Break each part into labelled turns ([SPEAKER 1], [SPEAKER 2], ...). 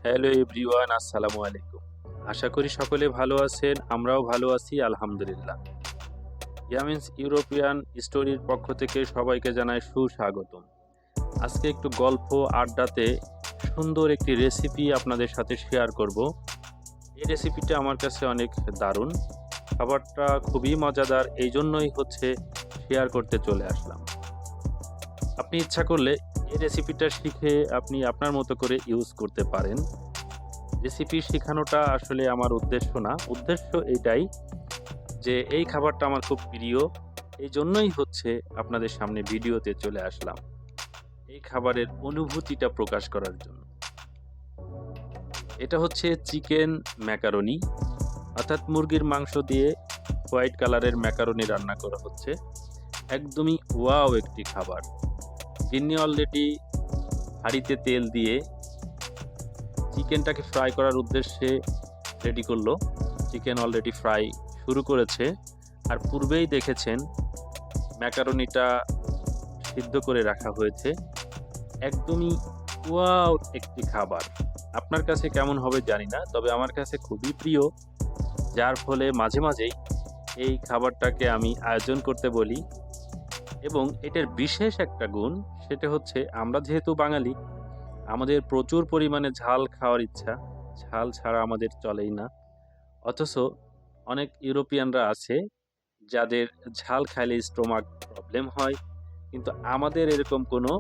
[SPEAKER 1] Hello everyone, আসসালামু আলাইকুম। আশা করি সকলে ভালো আছেন, আমরাও ভালো আছি আলহামদুলিল্লাহ। ইয়ামিনস ইউরোপিয়ান স্টোরির পক্ষ থেকে সবাইকে জানাই সুস্বাগতম। আজকে একটু গল্প আড্ডাতে সুন্দর একটি রেসিপি আপনাদের সাথে শেয়ার করব। এই রেসিপিটা আমার কাছে অনেক দারুণ, খাবারটা খুবই মজাদার, এই জন্যই শেয়ার করতে চলে আসলাম। আপনি ইচ্ছা করলে এই রেসিপিটা শিখে আপনি আপনার মতো করে ইউজ করতে পারেন। রেসিপি শেখানোটা আসলে আমার উদ্দেশ্য না, উদ্দেশ্য এটাই যে এই খাবারটা আমার খুব প্রিয়, এই জন্যই আপনাদের সামনে ভিডিওতে চলে আসলাম এই খাবারের অনুভূতিটা প্রকাশ করার জন্য। এটা হচ্ছে চিকেন ম্যাকারনি, অর্থাৎ মুরগির মাংস দিয়ে হোয়াইট কালারের ম্যাকারনি রান্না করা হচ্ছে। একদমই ওয়াও একটি খাবার। গিন্নি অলরেডি হাঁড়িতে তেল দিয়ে চিকেনটাকে ফ্রাই করার উদ্দেশ্যে রেডি করলো। চিকেন অলরেডি ফ্রাই শুরু করেছে, আর পূর্বেই দেখেছেন ম্যাকারনিটা সিদ্ধ করে রাখা হয়েছে। একদমই ওয়াও একটি খাবার। আপনার কাছে কেমন হবে জানি না, তবে আমার কাছে খুবই প্রিয়, যার ফলে মাঝে মাঝেই এই খাবারটাকে আমি আয়োজন করতে বলি। এবং এটার বিশেষ একটা গুণ, সেটা হচ্ছে আমরা যেহেতু বাঙালি, আমাদের প্রচুর পরিমাণে ঝাল খাওয়ার ইচ্ছা, ঝাল ছাড়া আমাদের চলেই না। অথচ অনেক ইউরোপিয়ানরা আছে যাদের ঝাল খাইলে স্টোমাক প্রবলেম হয়, কিন্তু আমাদের এরকম কোনো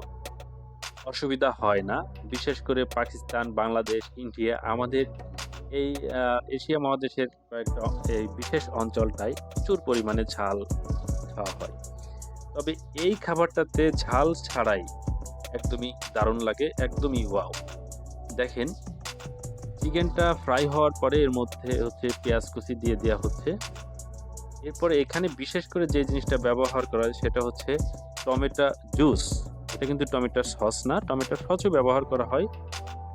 [SPEAKER 1] অসুবিধা হয় না। বিশেষ করে পাকিস্তান, বাংলাদেশ, ইন্ডিয়া, আমাদের এই এশিয়া মহাদেশের কয়েকটা এই বিশেষ অঞ্চলটায় প্রচুর পরিমাণে ঝাল খাওয়া হয়। তবে এই খাবারটাতে ঝাল ছাড়াই একদমই দারুণ লাগে, একদমই ওয়াও। দেখেন, চিকেনটা ফ্রাই হওয়ার পরে এর মধ্যে পেঁয়াজ কুচি দিয়ে দেওয়া হচ্ছে। এরপরে এখানে বিশেষ করে যে জিনিসটা ব্যবহার করা হয় সেটা হচ্ছে টমেটো জুস। এটা কিন্তু টমেটো সস না, টমেটো সসও ব্যবহার করা হয়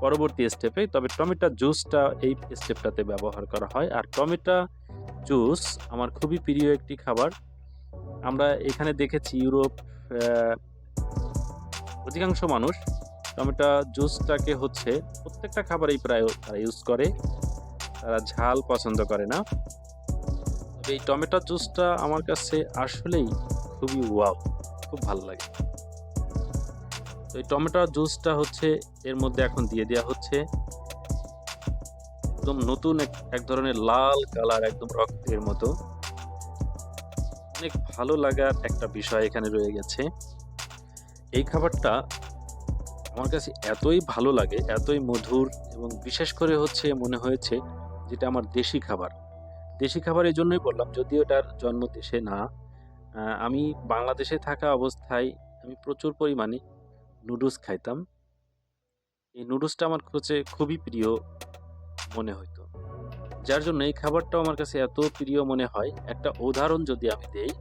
[SPEAKER 1] পরবর্তী স্টেপে, তবে টমেটো জুসটা এই স্টেপটাতে ব্যবহার করা হয়। আর টমেটো জুস আমার খুবই প্রিয় একটি খাবার। আমরা এখানে দেখেছি ইউরোপ অধিকাংশ মানুষ টমেটো জুসটাকে প্রত্যেকটা খাবারেই প্রায় তারা ইউজ করে, তারা ঝাল পছন্দ করে না। তবে এই টমেটো জুসটা আমার কাছে আসলেই খুবই ওয়াও, খুব ভালো লাগে। তো এই টমেটো জুসটা এর মধ্যে এখন দিয়ে দেওয়া হচ্ছে। একদম নতুন এক ধরনের লাল কালার, একদম রক্তের মতো। অনেক ভালো লাগার একটা বিষয় এখানে রয়ে গেছে। এই খাবারটা আমার কাছে এতই ভালো লাগে, এতই মধুর, এবং বিশেষ করে মনে হয়েছে যেটা আমার দেশি খাবার। দেশি খাবার এই জন্যই বললাম, যদিও এটার জন্ম দেশে না। আমি বাংলাদেশে থাকা অবস্থায় আমি প্রচুর পরিমাণে নুডলস খাইতাম। এই নুডলসটা আমার খুবই প্রিয় মনে হইতো, যার জন্য এই খাবারটাও আমার কাছে এত প্রিয় মনে হয়। একটা উদাহরণ যদি আমি দেই,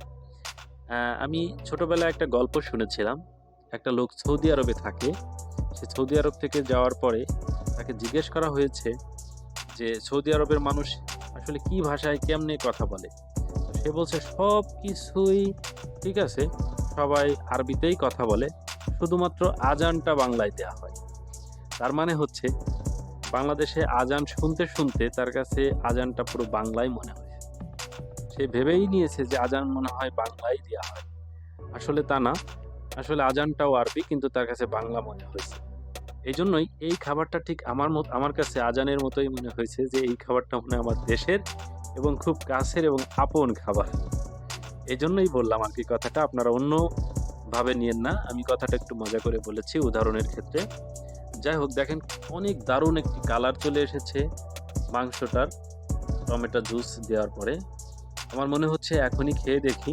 [SPEAKER 1] আমি ছোটবেলায় একটা গল্প শুনেছিলাম। একটা লোক সৌদি আরবে থাকে। সে সৌদি আরব থেকে যাওয়ার পরে তাকে জিজ্ঞেস করা হয়েছে যে সৌদি আরবের মানুষ আসলে কি ভাষায় কেমনে কথা বলে। তো সে বলছে সব কিছুই ঠিক আছে, সবাই আরবিতেই কথা বলে, শুধুমাত্র আজানটা বাংলায় দেওয়া হয়। তার মানে বাংলাদেশে আজান শুনতে শুনতে তার কাছে আজানটা পুরো বাংলায় মনে হয়। সে ভেবেই নিয়েছে যে আজান মনে হয় বাংলায় দেওয়া হয়। আসলে তা না, আসলে আজানটাও আরবি, কিন্তু তার কাছে বাংলা মনে হয়েছে। এই জন্যই এই খাবারটা ঠিক আমার কাছে আজানের মতোই মনে হয়েছে, যে এই খাবারটা মনে হয় আমার দেশের এবং খুব কাছের এবং আপন খাবার। এই জন্যই বললাম আর কি কথাটা, আপনারা অন্য ভাবে নিয়েন না, আমি কথাটা একটু মজা করে বলেছি উদাহরণের ক্ষেত্রে। যাই হোক, দেখেন অনেক দারুণ একটি কালার চলে এসেছে মাংসটার টমেটো জুস দেওয়ার পরে। আমার মনে হচ্ছে এখনই খেয়ে দেখি।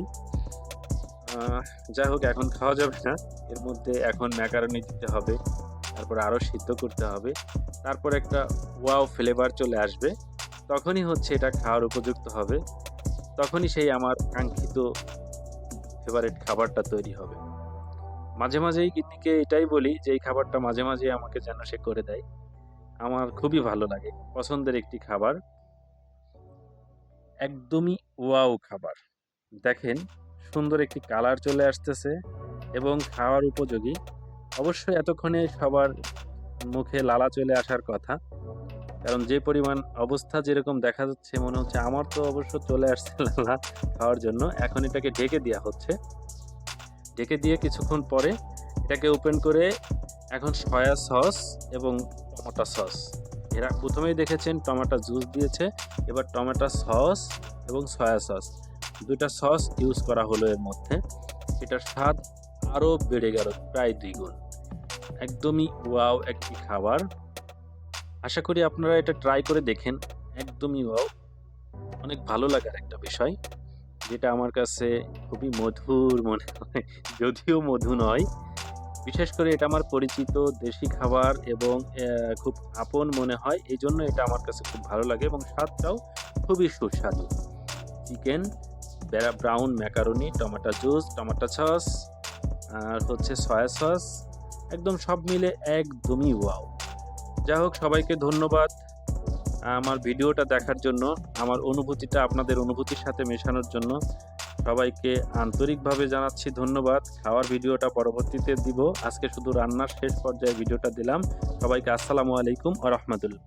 [SPEAKER 1] যাই হোক, এখন খাওয়া যাবে না, এর মধ্যে এখন ম্যাকারনি দিতে হবে, তারপর আরও সিদ্ধ করতে হবে, তারপর একটা ওয়াও ফ্লেভার চলে আসবে, তখনই এটা খাওয়ার উপযুক্ত হবে, তখনই সেই আমার কাঙ্ক্ষিত ফেভারিট খাবারটা তৈরি হবে। মাঝে মাঝেই গিন্নিকে এটাই বলি যে এই খাবারটা মাঝে মাঝে আমাকে যেন সে করে দেয়, আমার খুবই ভালো লাগে, পছন্দের একটি খাবার, একদমই ওয়াও খাবার। দেখেন, সুন্দর একটি কালার চলে আসতেছে এবং খাওয়ার উপযোগী। অবশ্যই এতক্ষণে সবার মুখে লালা চলে আসার কথা, কারণ যে পরিমাণ অবস্থা যেরকম দেখা যাচ্ছে মনে হচ্ছে আমার তো অবশ্য চলে আসছে লালা খাওয়ার জন্য। এখন এটাকে ঢেকে দেওয়া হচ্ছে। ঢেকে দিয়ে কিছুক্ষণ পরে এটাকে ওপেন করে এখন সয়া সস এবং টমেটো সস, এরা প্রথমেই দেখেছেন টমেটো জুস দিয়েছে, এবার টমেটো সস এবং সয়া সস দুইটা সস ইউজ করা হলো এর মধ্যে। এটার স্বাদ আরও বেড়ে গেল প্রায় 2 গুণ। একদমই ওয়াও একটি খাবার। আশা করি আপনারা এটা ট্রাই করে দেখেন। একদমই ওয়াও, অনেক ভালো লাগার একটা বিষয়, যেটা আমার কাছে খুবই মধুর মনে হয়, যদিও মধু নয়। বিশেষ করে এটা আমার পরিচিত দেশি খাবার এবং খুব আপন মনে হয়। এইজন্য এটা আমার কাছে খুব ভালো লাগে এবং স্বাদটাও খুবই সুস্বাদু। Chicken, brown macaroni, tomato juice, tomato sauce আর হচ্ছে সয়া সস, একদম সব মিলে একদমই ওয়াও। যাই হোক, সবাইকে ধন্যবাদ আমার ভিডিওটা দেখার জন্য, আমার অনুভূতিটা আপনাদের অনুভূতির সাথে মেশানোর জন্য। সবাইকে আন্তরিকভাবে জানাচ্ছি ধন্যবাদ। খাওয়ার ভিডিওটা পরবর্তীতে দিব। আজকে শুধু রান্নার শেষ পর্যায়ে ভিডিওটা দিলাম। সবাইকে আসসালামু আলাইকুম ওয়া রাহমাতুল্লাহ।